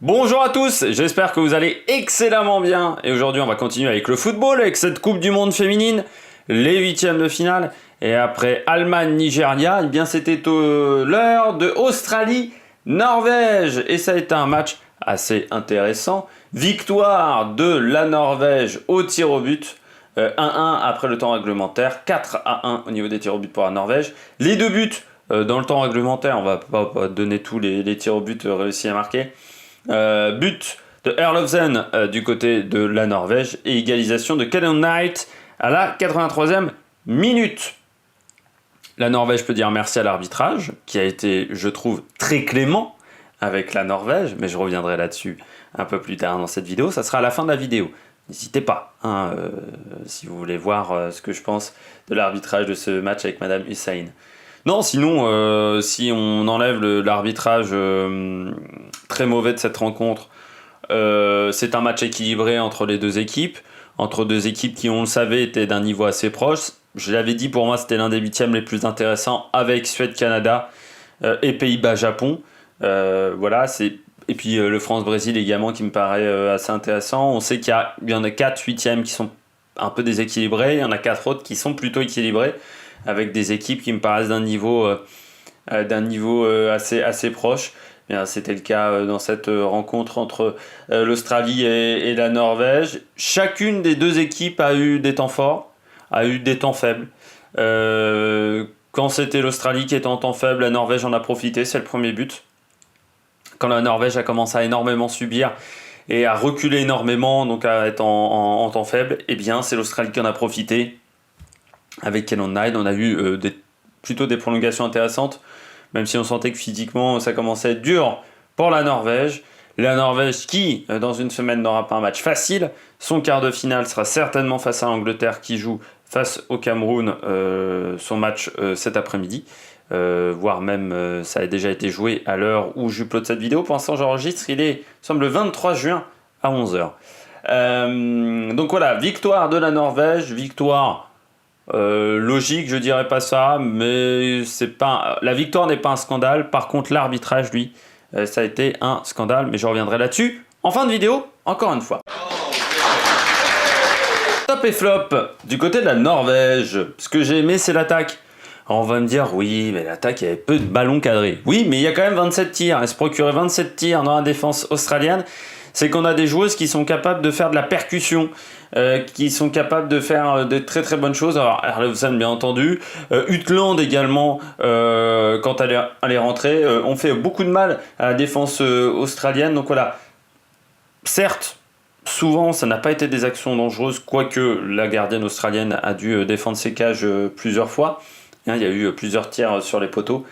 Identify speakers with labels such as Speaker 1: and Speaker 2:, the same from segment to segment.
Speaker 1: Bonjour à tous, j'espère que vous allez excellemment bien. Et aujourd'hui, on va continuer avec le football, avec cette Coupe du Monde féminine, les huitièmes de finale. Et après Allemagne-Nigeria, eh bien c'était l'heure de Australie-Norvège. Et ça a été un match assez intéressant. Victoire de la Norvège au tir au but. 1-1 après le temps réglementaire, 4-1 au niveau des tirs au but pour la Norvège. Les deux buts dans le temps réglementaire, on va pas donner tous les tirs au but réussis à marquer. But de Herlovsen du côté de la Norvège et égalisation de Callan Knight à la 83e minute. La Norvège peut dire merci à l'arbitrage qui a été, je trouve, très clément avec la Norvège, mais je reviendrai là-dessus un peu plus tard dans cette vidéo. Ça sera à la fin de la vidéo. N'hésitez pas, si vous voulez voir ce que je pense de l'arbitrage de ce match avec Madame Hussein. Non, sinon, si on enlève l'arbitrage très mauvais de cette rencontre, c'est un match équilibré entre les deux équipes, qui, on le savait, étaient d'un niveau assez proche. Je l'avais dit, pour moi, c'était l'un des huitièmes les plus intéressants avec Suède-Canada et Pays-Bas-Japon. Voilà, et puis le France-Brésil également qui me paraît assez intéressant. On sait qu'il y en a 4 huitièmes qui sont un peu déséquilibrés, il y en a 4 autres qui sont plutôt équilibrés, avec des équipes qui me paraissent d'un niveau assez proche. Bien, c'était le cas dans cette rencontre entre l'Australie et la Norvège. Chacune des deux équipes a eu des temps forts, a eu des temps faibles. Quand c'était l'Australie qui était en temps faible, la Norvège en a profité, c'est le premier but. Quand la Norvège a commencé à énormément subir et à reculer énormément, donc à être en temps faible, eh bien c'est l'Australie qui en a profité. Avec Callan Knight, on a eu plutôt des prolongations intéressantes, même si on sentait que physiquement ça commençait à être dur pour la Norvège. La Norvège qui, dans une semaine, n'aura pas un match facile. Son quart de finale sera certainement face à l'Angleterre qui joue face au Cameroun son match cet après-midi. Voire même ça a déjà été joué à l'heure où j'upload cette vidéo. Pour l'instant j'enregistre, semble le 23 juin à 11h. Donc voilà, victoire de la Norvège, victoire logique, je dirais pas ça, mais la victoire n'est pas un scandale. Par contre l'arbitrage, lui, ça a été un scandale, mais je reviendrai là-dessus en fin de vidéo, encore une fois. Top et flop du côté de la Norvège. Ce que j'ai aimé, c'est l'attaque. Alors on va me dire, oui, mais l'attaque, il y avait peu de ballons cadrés. Oui, mais il y a quand même 27 tirs. Et se procurer 27 tirs dans la défense australienne, c'est qu'on a des joueuses qui sont capables de faire de la percussion, qui sont capables de faire de très très bonnes choses. Alors, Herlovsen, bien entendu. Utland également, quand elle est rentrée, on fait beaucoup de mal à la défense australienne. Donc voilà, certes, souvent, ça n'a pas été des actions dangereuses, quoique la gardienne australienne a dû défendre ses cages plusieurs fois. Il y a eu plusieurs tirs sur les poteaux.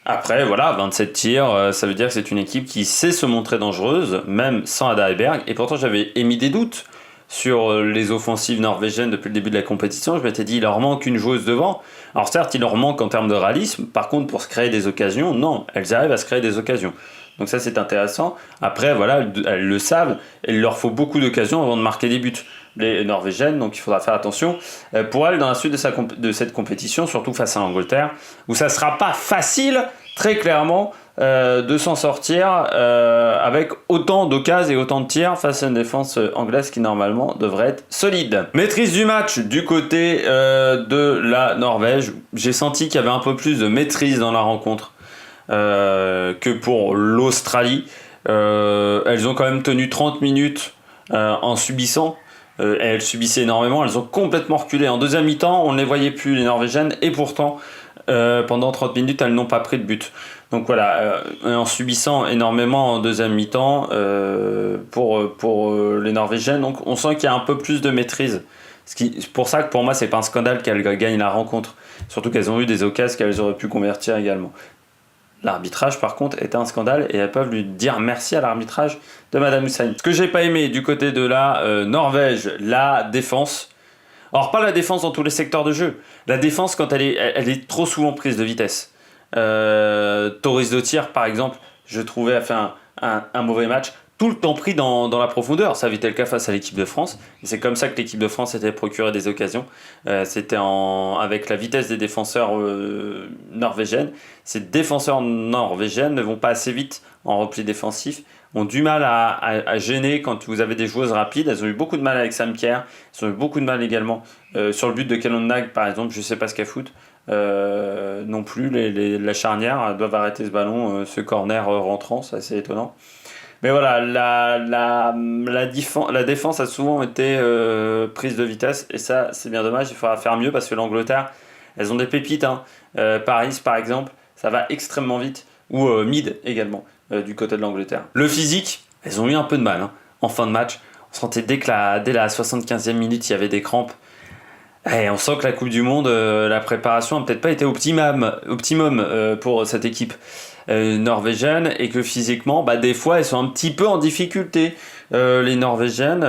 Speaker 1: Après, voilà, 27 tirs, ça veut dire que c'est une équipe qui sait se montrer dangereuse, même sans Ada Heiberg. Et pourtant, j'avais émis des doutes sur les offensives norvégiennes depuis le début de la compétition. Je m'étais dit, il leur manque une joueuse devant. Alors certes, il leur manque en termes de réalisme. Par contre, pour se créer des occasions, non, elles arrivent à se créer des occasions. Donc ça, c'est intéressant. Après, voilà, elles le savent. Il leur faut beaucoup d'occasions avant de marquer des buts, les Norvégiennes. Donc il faudra faire attention pour elles dans la suite de cette compétition, surtout face à l'Angleterre, où ça ne sera pas facile, très clairement, de s'en sortir avec autant d'occasions et autant de tirs face à une défense anglaise qui normalement devrait être solide. Maîtrise du match du côté de la Norvège. J'ai senti qu'il y avait un peu plus de maîtrise dans la rencontre que pour l'Australie. Elles ont quand même tenu 30 minutes en subissant. Elles subissaient énormément, elles ont complètement reculé. En deuxième mi-temps, on ne les voyait plus, les Norvégiennes, et pourtant, pendant 30 minutes, elles n'ont pas pris de but. Donc voilà, en subissant énormément en deuxième mi-temps pour les Norvégiennes, donc on sent qu'il y a un peu plus de maîtrise. C'est pour ça que pour moi, c'est pas un scandale qu'elles gagnent la rencontre. Surtout qu'elles ont eu des occasions qu'elles auraient pu convertir également. L'arbitrage, par contre, était un scandale et elles peuvent lui dire merci à l'arbitrage de Madame Hussein. Ce que j'ai pas aimé du côté de la Norvège, la défense. Alors, pas la défense dans tous les secteurs de jeu. La défense, quand elle est trop souvent prise de vitesse. Thorhildsdottir, par exemple, je trouvais a fait un mauvais match. Tout le temps pris dans la profondeur. Ça avait été le cas face à l'équipe de France. Et c'est comme ça que l'équipe de France s'était procuré des occasions. C'était avec la vitesse des défenseurs norvégiennes. Ces défenseurs norvégiennes ne vont pas assez vite en repli défensif. ont du mal à gêner quand vous avez des joueuses rapides. Elles ont eu beaucoup de mal avec Sam Kerr. Elles ont eu beaucoup de mal également sur le but de Kellond Nag, par exemple. Je ne sais pas ce qu'elle fout. Non plus, la charnière doivent arrêter ce ballon, ce corner rentrant, c'est assez étonnant. Mais voilà, la défense a souvent été prise de vitesse, et ça, c'est bien dommage. Il faudra faire mieux parce que l'Angleterre, elles ont des pépites. Hein. Paris, par exemple, ça va extrêmement vite. Ou Mid également, du côté de l'Angleterre. Le physique, elles ont eu un peu de mal hein, en fin de match. On sentait dès la 75e minute, il y avait des crampes. Et on sent que la Coupe du Monde, la préparation n'a peut-être pas été optimum pour cette équipe norvégienne, et que physiquement, des fois, elles sont un petit peu en difficulté. Les Norvégiennes,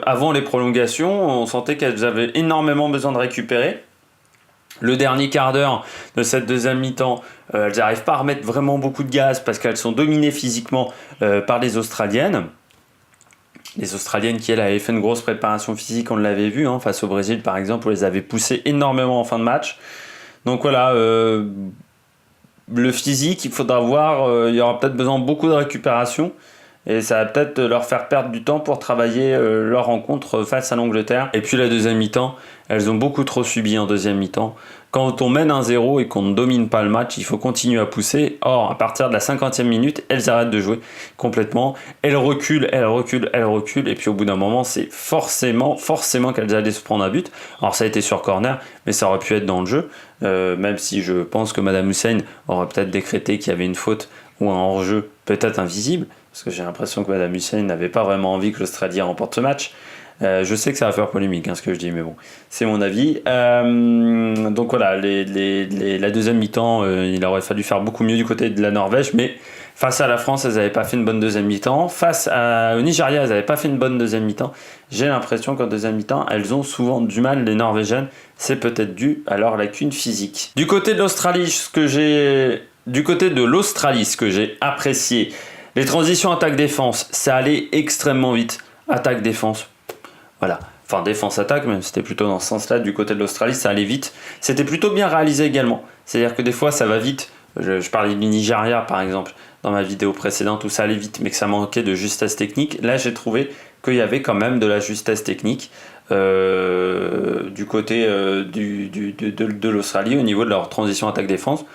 Speaker 1: avant les prolongations, on sentait qu'elles avaient énormément besoin de récupérer. Le dernier quart d'heure de cette deuxième mi-temps, elles n'arrivent pas à remettre vraiment beaucoup de gaz parce qu'elles sont dominées physiquement par les Australiennes. Les Australiennes qui, elles, avaient fait une grosse préparation physique, on l'avait vu, hein, face au Brésil par exemple, où elles avaient poussé énormément en fin de match. Donc voilà, le physique, il faudra voir, il y aura peut-être besoin de beaucoup de récupération. Et ça va peut-être leur faire perdre du temps pour travailler leur rencontre face à l'Angleterre. Et puis la deuxième mi-temps, elles ont beaucoup trop subi en deuxième mi-temps. Quand on mène 1-0 et qu'on ne domine pas le match, il faut continuer à pousser. Or, à partir de la 50e minute, elles arrêtent de jouer complètement. Elles reculent. Et puis au bout d'un moment, c'est forcément qu'elles allaient se prendre un but. Alors ça a été sur corner, mais ça aurait pu être dans le jeu. Même si je pense que Madame Hussein aurait peut-être décrété qu'il y avait une faute ou un hors-jeu peut-être invisible. Parce que j'ai l'impression que Madame Hussein n'avait pas vraiment envie que l'Australie remporte ce match. Je sais que ça va faire polémique, ce que je dis, mais bon, c'est mon avis. Donc voilà, la deuxième mi-temps, il aurait fallu faire beaucoup mieux du côté de la Norvège, mais face à la France, elles n'avaient pas fait une bonne deuxième mi-temps. Face au Nigeria, elles n'avaient pas fait une bonne deuxième mi-temps. J'ai l'impression qu'en deuxième mi-temps, elles ont souvent du mal, les Norvégiennes. C'est peut-être dû à leur lacune physique. Du côté de l'Australie, ce que j'ai apprécié, les transitions attaque-défense, ça allait extrêmement vite. Attaque-défense, voilà. Enfin, défense-attaque, même c'était plutôt dans ce sens-là. Du côté de l'Australie, ça allait vite. C'était plutôt bien réalisé également. C'est-à-dire que des fois, ça va vite. Je parlais du Nigeria, par exemple, dans ma vidéo précédente, où ça allait vite, mais que ça manquait de justesse technique. Là, j'ai trouvé qu'il y avait quand même de la justesse technique du côté de l'Australie au niveau de leur transition attaque-défense.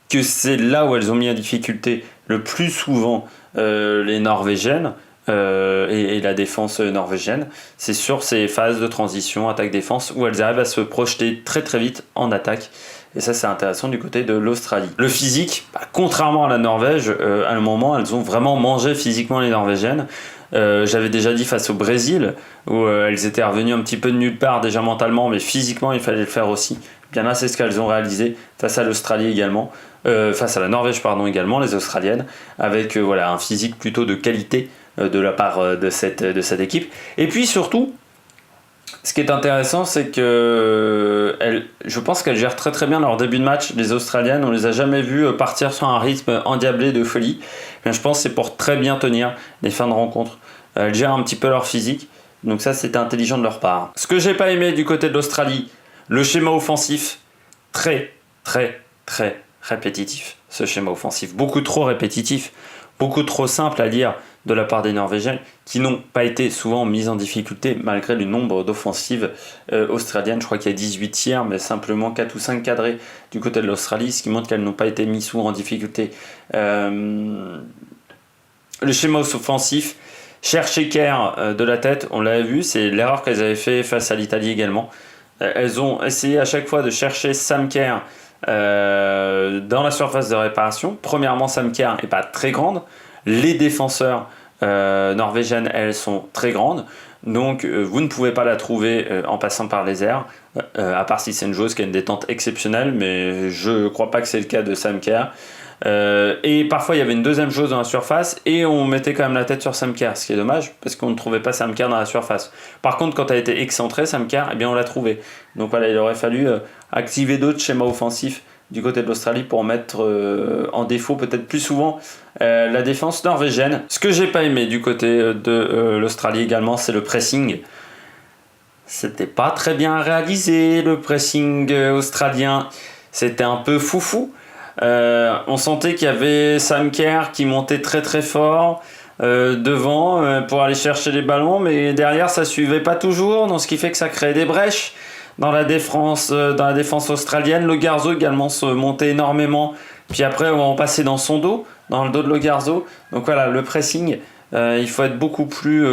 Speaker 1: Que c'est là où elles ont mis en difficulté le plus souvent les Norvégiennes et la défense norvégienne. C'est sur ces phases de transition attaque-défense où elles arrivent à se projeter très très vite en attaque. Et ça, c'est intéressant du côté de l'Australie. Le physique, contrairement à la Norvège, à un moment, elles ont vraiment mangé physiquement les Norvégiennes. J'avais déjà dit face au Brésil, où elles étaient revenues un petit peu de nulle part déjà mentalement, mais physiquement, il fallait le faire aussi. Bien là, c'est ce qu'elles ont réalisé face à l'Australie également. Face à la Norvège également, les Australiennes, avec un physique plutôt de qualité de la part de cette équipe. Et puis surtout, ce qui est intéressant, c'est que je pense qu'elles gèrent très très bien leur début de match. Les Australiennes, on les a jamais vues partir sur un rythme endiablé de folie. Mais je pense que c'est pour très bien tenir les fins de rencontre. Elles gèrent un petit peu leur physique, donc ça c'était intelligent de leur part. Ce que j'ai pas aimé du côté de l'Australie, le schéma offensif, très très très répétitif, ce schéma offensif, beaucoup trop répétitif, beaucoup trop simple à lire de la part des Norvégiennes, qui n'ont pas été souvent mises en difficulté malgré le nombre d'offensives australiennes. Je crois qu'il y a 18 tirs, mais simplement 4 ou 5 cadrés du côté de l'Australie, ce qui montre qu'elles n'ont pas été mises souvent en difficulté. Le schéma offensif, chercher Kerr de la tête, on l'avait vu, c'est l'erreur qu'elles avaient fait face à l'Italie également. Elles ont essayé à chaque fois de chercher Sam Kerr dans la surface de réparation. Premièrement, Sam Kerr n'est pas très grande. Les défenseurs norvégiennes, elles sont très grandes. Donc, vous ne pouvez pas la trouver en passant par les airs. À part si c'est une joueuse qui a une détente exceptionnelle. Mais je ne crois pas que c'est le cas de Sam Kerr. Et parfois, il y avait une deuxième chose dans la surface. Et on mettait quand même la tête sur Sam Kerr. Ce qui est dommage, parce qu'on ne trouvait pas Sam Kerr dans la surface. Par contre, quand elle était excentrée, Sam Kerr, eh bien, on l'a trouvée. Donc voilà, il aurait fallu activer d'autres schémas offensifs du côté de l'Australie pour mettre en défaut peut-être plus souvent la défense norvégienne. Ce que j'ai pas aimé du côté de l'Australie également, c'est le pressing. C'était pas très bien réalisé, le pressing australien. C'était un peu foufou. On sentait qu'il y avait Sam Kerr qui montait très très fort devant pour aller chercher les ballons, mais derrière ça suivait pas toujours, donc ce qui fait que ça créait des brèches dans la défense australienne. Logarzo également se montait énormément, puis après on passait dans son dos, dans le dos de Logarzo. Donc voilà, le pressing, il faut être beaucoup plus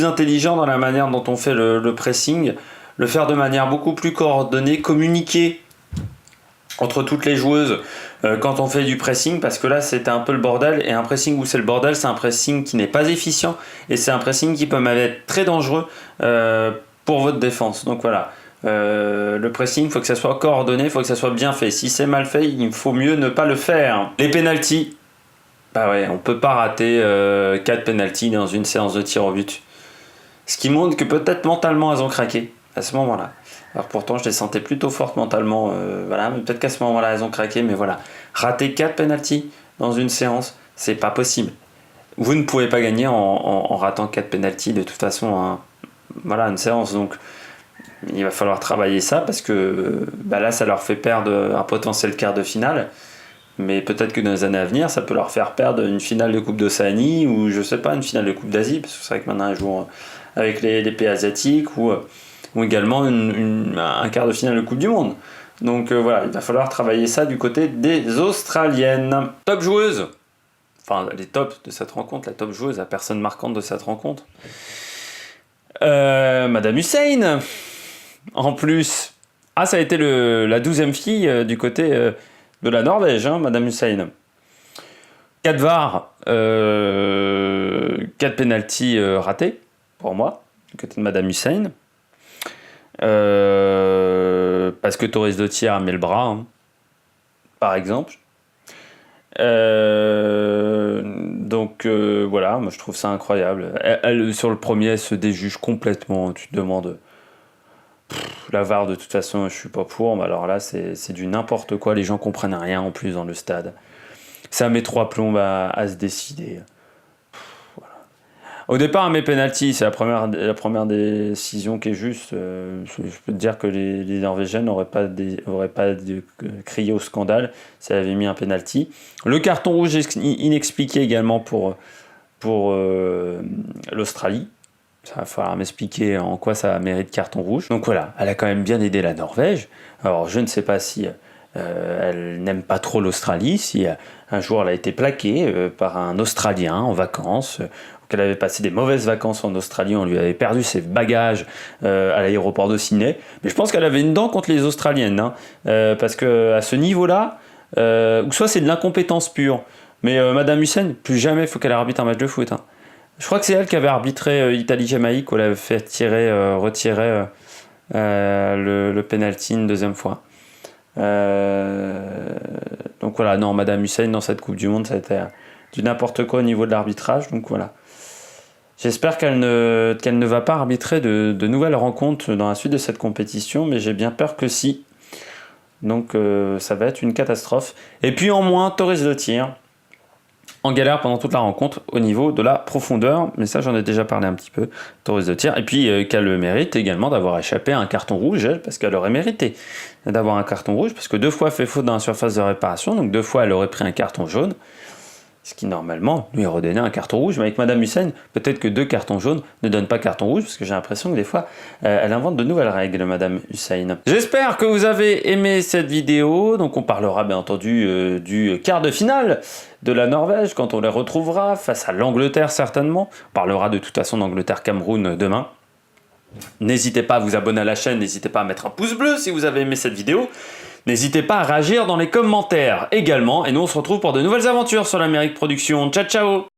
Speaker 1: intelligent dans la manière dont on fait le pressing, le faire de manière beaucoup plus coordonnée, communiquer entre toutes les joueuses quand on fait du pressing, parce que là c'était un peu le bordel, et un pressing où c'est le bordel, c'est un pressing qui n'est pas efficient, et c'est un pressing qui peut même être très dangereux pour votre défense. Donc voilà, le pressing, il faut que ça soit coordonné, il faut que ça soit bien fait. Si c'est mal fait, il faut mieux ne pas le faire. Les pénaltys, bah ouais, on peut pas rater 4 pénaltys dans une séance de tir au but. Ce qui montre que peut-être mentalement elles ont craqué à ce moment-là. Alors pourtant je les sentais plutôt fortes mentalement, voilà, mais peut-être qu'à ce moment-là elles ont craqué, mais voilà. Rater 4 pénaltys dans une séance, c'est pas possible. Vous ne pouvez pas gagner en ratant 4 pénaltys de toute façon, hein. Voilà, une séance, donc il va falloir travailler ça, parce que là ça leur fait perdre un potentiel quart de finale, mais peut-être que dans les années à venir ça peut leur faire perdre une finale de Coupe d'Océanie, ou je sais pas, une finale de Coupe d'Asie, parce que c'est vrai que maintenant ils jouent avec les pays asiatiques, ou également un quart de finale de Coupe du Monde. Donc voilà, il va falloir travailler ça du côté des Australiennes. Top joueuse, enfin les tops de cette rencontre, la top joueuse, la personne marquante de cette rencontre, Madame Hussein, en plus. Ah, ça a été la 12e fille du côté de la Norvège, hein, Madame Hussein. 4 VAR, 4 pénaltys ratés, pour moi, du côté de Madame Hussein. Parce que Torres Dottir a mis le bras, hein, par exemple. Donc voilà, moi je trouve ça incroyable. Elle, sur le premier, elle se déjuge complètement. Tu te demandes, la VAR de toute façon je suis pas pour, mais alors là c'est du n'importe quoi. Les gens comprennent rien en plus dans le stade. Ça met 3 plombs à se décider. Voilà. Au départ, mes penalties, c'est la première décision qui est juste. Je peux te dire que les Norvégiennes n'auraient pas crié au scandale si elles avaient mis un penalty. Le carton rouge inexpliqué également pour l'Australie. Ça va falloir m'expliquer en quoi ça mérite carton rouge. Donc voilà, elle a quand même bien aidé la Norvège. Alors je ne sais pas si elle n'aime pas trop l'Australie, si un jour elle a été plaquée par un Australien en vacances, qu'elle avait passé des mauvaises vacances en Australie, on lui avait perdu ses bagages à l'aéroport de Sydney. Mais je pense qu'elle avait une dent contre les Australiennes, hein, parce qu'à ce niveau-là, ou soit c'est de l'incompétence pure, mais Madame Hussein, plus jamais il faut qu'elle arbitre un match de foot, hein. Je crois que c'est elle qui avait arbitré Italie-Jamaïque, où elle avait fait retirer le penalty une deuxième fois. Donc voilà, non, Madame Hussein dans cette Coupe du Monde, ça a été du n'importe quoi au niveau de l'arbitrage. Donc voilà. J'espère qu'elle ne va pas arbitrer de nouvelles rencontres dans la suite de cette compétition, mais j'ai bien peur que si. Donc ça va être une catastrophe. Et puis en moins, Torres Dottir en galère pendant toute la rencontre au niveau de la profondeur, mais ça j'en ai déjà parlé un petit peu, Torres Dottir, et puis qu'elle le mérite également d'avoir échappé à un carton rouge, elle, parce qu'elle aurait mérité d'avoir un carton rouge, parce que 2 fois elle fait faute dans la surface de réparation, donc 2 fois elle aurait pris un carton jaune, ce qui normalement lui redonnait un carton rouge, mais avec Madame Hussein, peut-être que 2 cartons jaunes ne donnent pas carton rouge, parce que j'ai l'impression que des fois, elle invente de nouvelles règles, Madame Hussein. J'espère que vous avez aimé cette vidéo, donc on parlera bien entendu du quart de finale de la Norvège, quand on les retrouvera, face à l'Angleterre certainement. On parlera de toute façon d'Angleterre-Cameroun demain. N'hésitez pas à vous abonner à la chaîne, n'hésitez pas à mettre un pouce bleu si vous avez aimé cette vidéo. N'hésitez pas à réagir dans les commentaires également, et nous on se retrouve pour de nouvelles aventures sur l'Amérique Production. Ciao ciao!